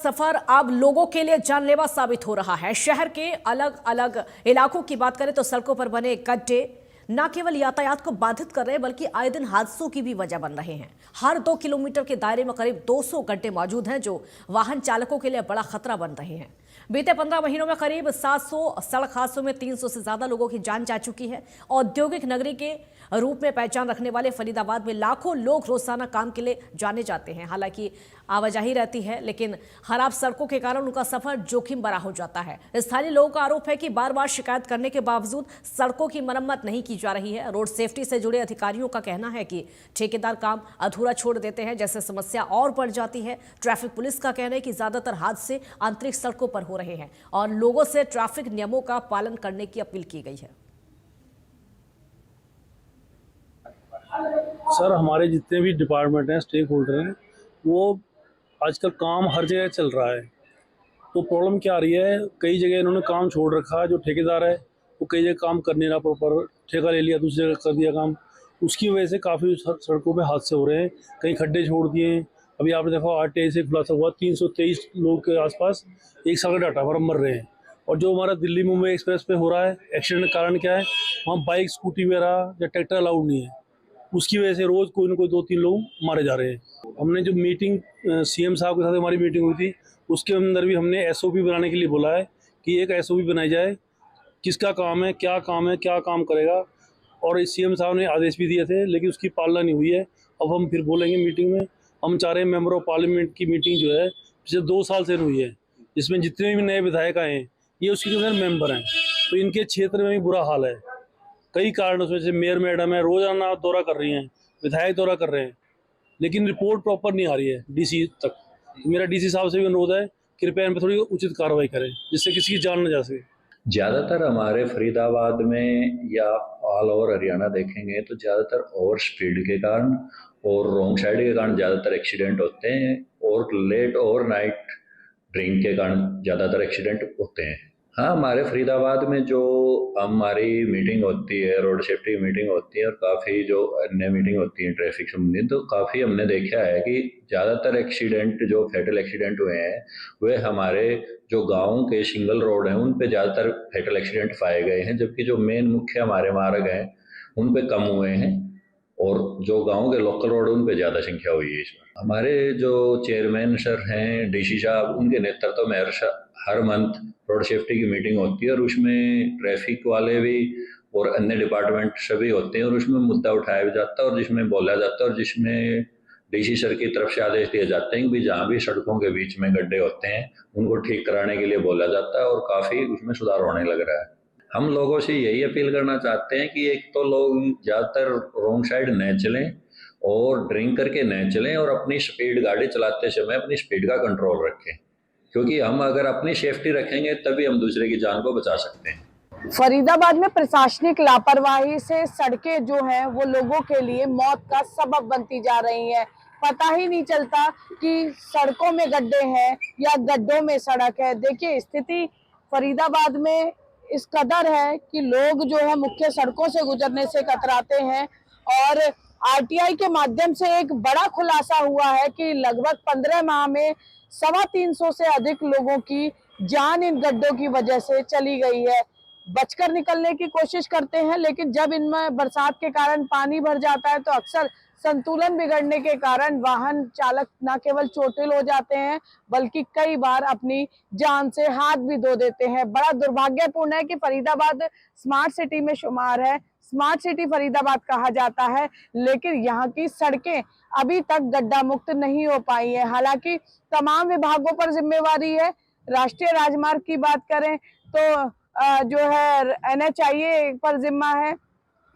सफर अब लोगों के लिए जानलेवा साबित हो रहा है। शहर के अलग अलग इलाकों की बात करें तो सड़कों पर बने गड्ढे न केवल यातायात को बाधित कर रहे हैं बल्कि आए दिन हादसों की भी वजह बन रहे हैं। हर 2 किलोमीटर के दायरे में करीब 200 गड्ढे मौजूद हैं जो वाहन चालकों के लिए बड़ा खतरा बन रहे हैं। बीते 15 महीनों में करीब 700 सड़क हादसों में 300 से ज्यादा लोगों की जान जा चुकी है। औद्योगिक नगरी के रूप में पहचान रखने वाले फरीदाबाद में लाखों लोग रोजाना काम के लिए जाने जाते हैं। हालांकि आवाजाही रहती है लेकिन खराब सड़कों के कारण उनका सफर जोखिम भरा हो जाता है। स्थानीय लोगों का आरोप है कि बार बार शिकायत करने के बावजूद सड़कों की मरम्मत नहीं की जा रही है। रोड सेफ्टी से जुड़े अधिकारियों का कहना है कि ठेकेदार काम अधूरा छोड़ देते हैं, जैसे समस्या और बढ़ जाती है। ट्रैफिक पुलिस का कहना है कि ज्यादातर हादसे आंतरिक सड़कों पर हो रहे हैं और लोगों से ट्रैफिक नियमों का पालन करने की अपील की गई है। सर, हमारे जितने भी डिपार्टमेंट हैं, स्टेक होल्डर हैं, वो आजकल काम हर जगह चल रहा है। तो प्रॉब्लम क्या आ रही है, कई जगह इन्होंने काम छोड़ रखा है। जो ठेकेदार है वो कई जगह काम कर नहीं रहा, प्रॉपर ठेका ले लिया, दूसरी जगह कर दिया काम। उसकी वजह से काफ़ी सड़कों पे हादसे हो रहे हैं। कहीं खड्डे छोड़ दिए। अभी आपने देखा आरटीआई से खुलासा हुआ 323 लोग के आसपास एक साल का डाटा पर मर रहे हैं। और जो हमारा दिल्ली मुंबई एक्सप्रेस पे हो रहा है एक्सीडेंट का कारण क्या है, वहाँ बाइक स्कूटी वगैरह या ट्रैक्टर अलाउड नहीं है। उसकी वजह से रोज़ कोई ना कोई 2-3 लोग मारे जा रहे हैं। हमने जो मीटिंग सीएम साहब के साथ हमारी मीटिंग हुई थी, उसके अंदर भी हमने एसओपी बनाने के लिए बोला है कि एक एसओपी बनाई जाए, किसका काम है, क्या काम करेगा। और सीएम साहब ने आदेश भी दिए थे लेकिन उसकी पालना नहीं हुई है। अब हम फिर बोलेंगे मीटिंग में। हम चाह रहे हैं मेंबर ऑफ पार्लियामेंट की मीटिंग जो है पिछले 2 साल से हुई है, जिसमें जितने भी नए विधायक आए हैं ये उसके अंदर मेंबर हैं। तो इनके क्षेत्र में भी बुरा हाल है। कई कारणों से, जैसे मेयर मैडम है रोजाना दौरा कर रही हैं, विधायक दौरा कर रहे हैं, लेकिन रिपोर्ट प्रॉपर नहीं आ रही है डीसी तक। मेरा डीसी साहब से भी अनुरोध है, कृपया इन पर थोड़ी उचित कार्रवाई करें जिससे किसी की जान न जा सके। ज़्यादातर हमारे फरीदाबाद में या ऑल ओवर हरियाणा देखेंगे तो ज़्यादातर ओवर स्पीड के कारण और रॉन्ग साइड के कारण ज़्यादातर एक्सीडेंट होते हैं, और लेट ओवरनाइट ड्रिंक के कारण ज़्यादातर एक्सीडेंट होते हैं। हाँ, हमारे फरीदाबाद में जो हमारी मीटिंग होती है, रोड सेफ्टी मीटिंग होती है, और काफ़ी जो अन्य मीटिंग होती है ट्रैफिक संबंधित, तो काफ़ी हमने देखा है कि ज़्यादातर एक्सीडेंट जो फैटल एक्सीडेंट हुए हैं वे हमारे जो गाँव के सिंगल रोड हैं उन पे ज़्यादातर फैटल एक्सीडेंट पाए गए हैं, जबकि जो मेन मुख्य हमारे मार्ग हैं उन पे कम हुए हैं, और जो गांव के लोकल रोड उन पे ज़्यादा संख्या हुई है। इसमें हमारे जो चेयरमैन सर हैं डीसी साहब, उनके नेतृत्व में हर मंथ रोड सेफ्टी की मीटिंग होती है, और उसमें ट्रैफिक वाले भी और अन्य डिपार्टमेंट सभी होते हैं, और उसमें मुद्दा उठाया भी जाता है और जिसमें बोला जाता है, और जिसमें डीसी सर की तरफ से आदेश दिए जाते हैं कि जहाँ भी सड़कों के बीच में गड्ढे होते हैं उनको ठीक कराने के लिए बोला जाता है, और काफ़ी उसमें सुधार होने लग रहा है। हम लोगों से यही अपील करना चाहते हैं कि एक तो लोग ज़्यादातर रोंग साइड न चलें और ड्रिंक करके न चलें, और अपनी स्पीड गाड़ी चलाते समय अपनी स्पीड का कंट्रोल रखें, क्योंकि हम अगर अपनी सेफ्टी रखेंगे तभी हम दूसरे की जान को बचा सकते हैं। फरीदाबाद में प्रशासनिक लापरवाही से सड़कें जो हैं वो लोगों के लिए मौत का सबब बनती जा रही हैं। पता ही नहीं चलता कि सड़कों में गड्ढे हैं या गड्ढों में सड़क है। देखिए, स्थिति फरीदाबाद में इस कदर है कि लोग जो है मुख्य सड़कों से गुजरने से कतराते हैं, और आरटीआई के माध्यम से एक बड़ा खुलासा हुआ है कि लगभग 15 माह में 325 से अधिक लोगों की जान इन गड्ढों की वजह से चली गई है। बचकर निकलने की कोशिश करते हैं, लेकिन जब इनमें बरसात के कारण पानी भर जाता है तो अक्सर संतुलन बिगड़ने के कारण वाहन चालक न केवल चोटिल हो जाते हैं बल्कि कई बार अपनी जान से हाथ भी धो देते हैं। बड़ा दुर्भाग्यपूर्ण है कि फरीदाबाद स्मार्ट सिटी में शुमार है, स्मार्ट सिटी फरीदाबाद कहा जाता है, लेकिन यहाँ की सड़कें अभी तक गड्ढा मुक्त नहीं हो पाई है। हालांकि तमाम विभागों पर जिम्मेवारी है। राष्ट्रीय राजमार्ग की बात करें तो जो है NHIA पर जिम्मा है,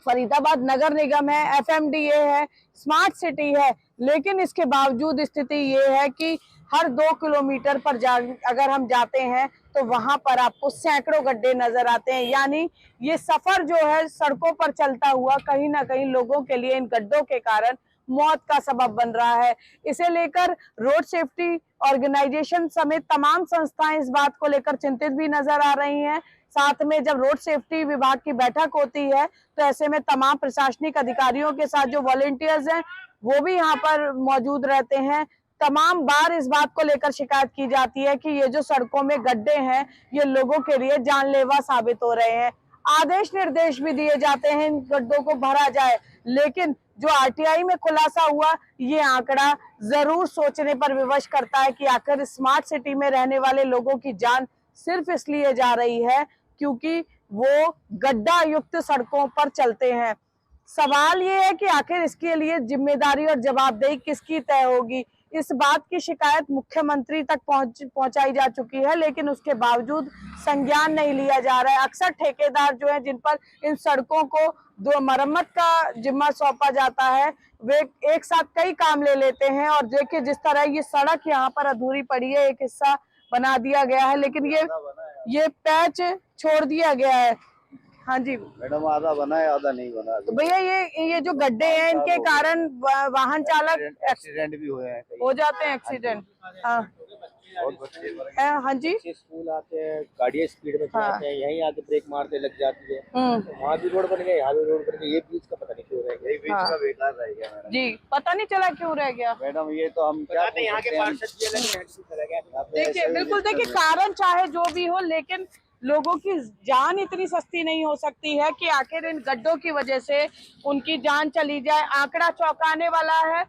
फरीदाबाद नगर निगम है, FMDA है, स्मार्ट सिटी है, लेकिन इसके बावजूद स्थिति ये है कि हर 2 किलोमीटर पर अगर हम जाते हैं तो वहां पर आपको सैकड़ों गड्ढे नजर आते हैं। यानी ये सफर जो है सड़कों पर चलता हुआ कहीं ना कहीं लोगों के लिए इन गड्ढों के कारण मौत का सबब बन रहा है। इसे लेकर रोड सेफ्टी ऑर्गेनाइजेशन समेत तमाम संस्थाएं इस बात को लेकर चिंतित भी नजर आ रही हैं। साथ में जब रोड सेफ्टी विभाग की बैठक होती है तो ऐसे में तमाम प्रशासनिक अधिकारियों के साथ जो वॉलंटियर्स हैं वो भी यहाँ पर मौजूद रहते हैं। तमाम बार इस बात को लेकर शिकायत की जाती है कि ये जो सड़कों में गड्ढे हैं ये लोगों के लिए जानलेवा साबित हो रहे हैं। आदेश निर्देश भी दिए जाते हैं इन गड्ढों को भरा जाए, लेकिन जो आरटीआई में खुलासा हुआ ये आंकड़ा जरूर सोचने पर विवश करता है कि आखिर स्मार्ट सिटी में रहने वाले लोगों की जान सिर्फ इसलिए जा रही है क्योंकि वो गड्ढा युक्त सड़कों पर चलते हैं। सवाल ये है कि आखिर इसके लिए जिम्मेदारी और जवाबदेही किसकी तय होगी। इस बात की शिकायत मुख्यमंत्री तक पहुंचाई जा चुकी है, लेकिन उसके बावजूद संज्ञान नहीं लिया जा रहा है। अक्सर ठेकेदार जो है जिन पर इन सड़कों को दो मरम्मत का जिम्मा सौंपा जाता है वे एक साथ कई काम ले लेते हैं। और देखिए जिस तरह ये सड़क यहाँ पर अधूरी पड़ी है, एक हिस्सा बना दिया गया है लेकिन ये पैच छोड़ दिया गया है। हाँ जी मैडम, आधा बना है आधा नहीं बना। तो भैया ये जो गड्ढे हैं इनके कारण वाहन चालक एक्सीडेंट भी हुए हैं, हो जाते हैं एक्सीडेंट। हाँ बहुत बच्चे हाँ जी स्कूल आते हैं, गाड़ियाँ स्पीड में चलाते हैं, यहीं आके ब्रेक मारते लग जाती है। तो वहाँ भी रोड बन गया, यहाँ भी रोड बन गया, ये बीच का पता नहीं क्यों रह गया, बीच का बेकार रह गया मैडम जी, पता नहीं चला क्यों रह गया मैडम। ये तो हम क्या यहाँ के पार्षद देखिए बिल्कुल देखिए कारण चाहे जो भी हो, लेकिन लोगों की जान इतनी सस्ती नहीं हो सकती है कि आखिर इन गड्ढों की वजह से उनकी जान चली जाए। आंकड़ा चौंकाने वाला है,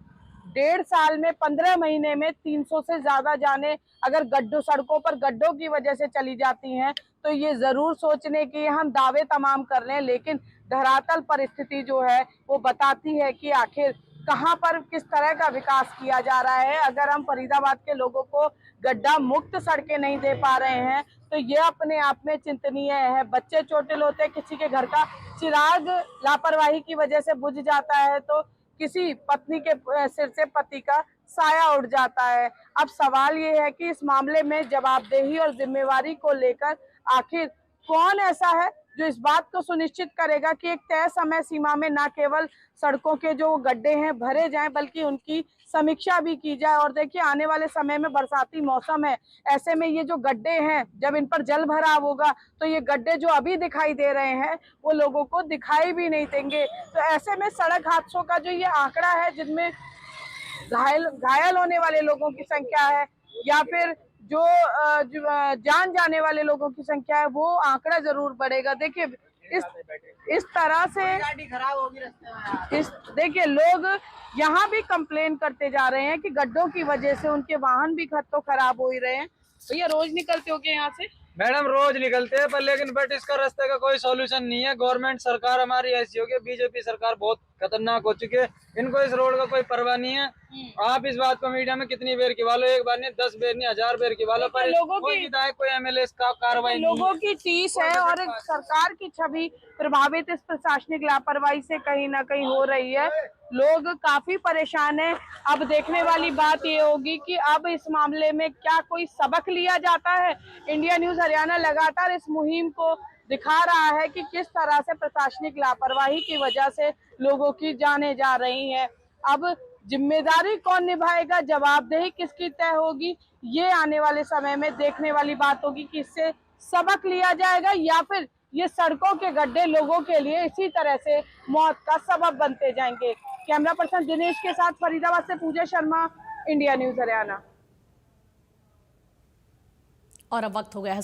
1.5 साल में 15 महीने में 300 से ज्यादा जाने अगर गड्ढों सड़कों पर गड्ढों की वजह से चली जाती हैं तो ये जरूर सोचने की हम दावे तमाम कर रहे हैं, लेकिन धरातल परिस्थिति जो है वो बताती है कि आखिर कहां पर किस तरह का विकास किया जा रहा है। अगर हम फरीदाबाद के लोगों को गड्ढा मुक्त सड़कें नहीं दे पा रहे हैं तो ये अपने आप में चिंतनीय है। बच्चे चोटिल होते हैं, किसी के घर का चिराग लापरवाही की वजह से बुझ जाता है तो किसी पत्नी के सिर से पति का साया उड़ जाता है। अब सवाल ये है कि इस मामले में जवाबदेही और जिम्मेवारी को लेकर आखिर कौन ऐसा है जो इस बात को सुनिश्चित करेगा कि एक तय समय सीमा में न केवल सड़कों के जो गड्ढे हैं भरे जाएं बल्कि उनकी समीक्षा भी की जाए। और देखिए आने वाले समय में बरसाती मौसम है, ऐसे में ये जो गड्ढे हैं जब इन पर जल भराव होगा तो ये गड्ढे जो अभी दिखाई दे रहे हैं वो लोगों को दिखाई भी नहीं देंगे। तो ऐसे में सड़क हादसों का जो ये आंकड़ा है जिनमें घायल होने वाले लोगों की संख्या है या फिर जो जान जाने वाले लोगों की संख्या है वो आंकड़ा जरूर बढ़ेगा। देखिए इस तरह से खराब होगी रास्ते में। देखिए लोग यहाँ भी कंप्लेन करते जा रहे हैं कि गड्ढों की वजह से उनके वाहन भी तो खराब हो ही रहे हैं। भैया रोज निकलते हो क्या यहाँ से? मैडम रोज निकलते हैं पर लेकिन बट इसका रास्ते का कोई सॉल्यूशन नहीं है। गवर्नमेंट सरकार हमारी ऐसी हो गई, बीजेपी सरकार बहुत खतरनाक हो चुकी है, इनको इस रोड का कोई परवाह नहीं है। आप इस बात को मीडिया में कितनी बेर की वालो, एक बार नहीं 10 बेर नहीं 1000 बेर की वालो, पर लोगों कोई की विधायक कोई एमएलए का कार्रवाई लोगों की टीस है और सरकार की छवि प्रभावित इस प्रशासनिक लापरवाही से कहीं ना कहीं हो रही है। लोग काफी परेशान हैं। अब देखने वाली बात ये होगी कि अब इस मामले में क्या कोई सबक लिया जाता है। इंडिया न्यूज हरियाणा लगातार इस मुहिम को दिखा रहा है कि किस तरह से प्रशासनिक लापरवाही की वजह से लोगों की जानें जा रही हैं। अब जिम्मेदारी कौन निभाएगा, जवाबदेही किसकी तय होगी, ये आने वाले समय में देखने वाली बात होगी कि इससे सबक लिया जाएगा या फिर ये सड़कों के गड्ढे लोगों के लिए इसी तरह से मौत का सबब बनते जाएंगे। कैमरा पर्सन दिनेश के साथ फरीदाबाद से पूजा शर्मा, इंडिया न्यूज हरियाणा। और अब वक्त हो गया है